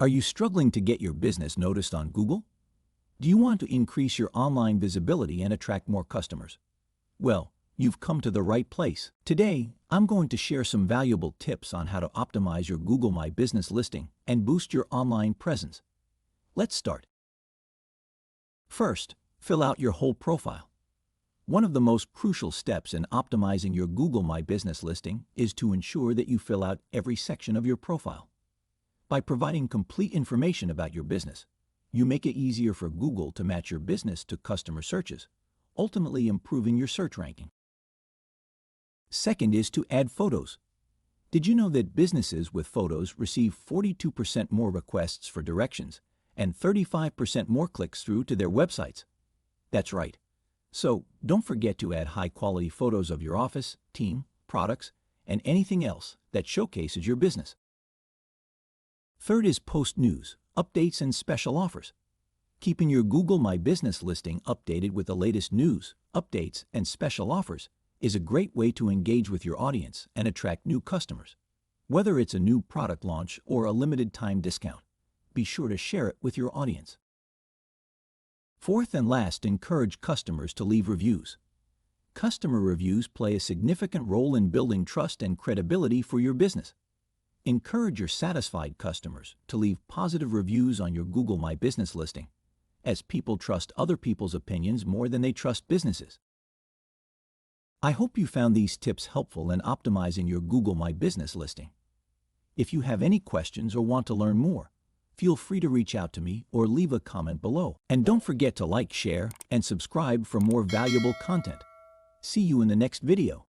Are you struggling to get your business noticed on Google? Do you want to increase your online visibility and attract more customers? Well, you've come to the right place. Today, I'm going to share some valuable tips on how to optimize your Google My Business listing and boost your online presence. Let's start. First, fill out your whole profile. One of the most crucial steps in optimizing your Google My Business listing is to ensure that you fill out every section of your profile. By providing complete information about your business, you make it easier for Google to match your business to customer searches, ultimately improving your search ranking. Second is to add photos. Did you know that businesses with photos receive 42% more requests for directions and 35% more clicks through to their websites? That's right. So don't forget to add high-quality photos of your office, team, products, and anything else that showcases your business. Third is post news, updates, and special offers. Keeping your Google My Business listing updated with the latest news, updates, and special offers is a great way to engage with your audience and attract new customers. Whether it's a new product launch or a limited time discount, be sure to share it with your audience. Fourth and last, encourage customers to leave reviews. Customer reviews play a significant role in building trust and credibility for your business. Encourage your satisfied customers to leave positive reviews on your Google My Business listing, as people trust other people's opinions more than they trust businesses. I hope you found these tips helpful in optimizing your Google My Business listing. If you have any questions or want to learn more, feel free to reach out to me or leave a comment below. And don't forget to like, share, and subscribe for more valuable content. See you in the next video.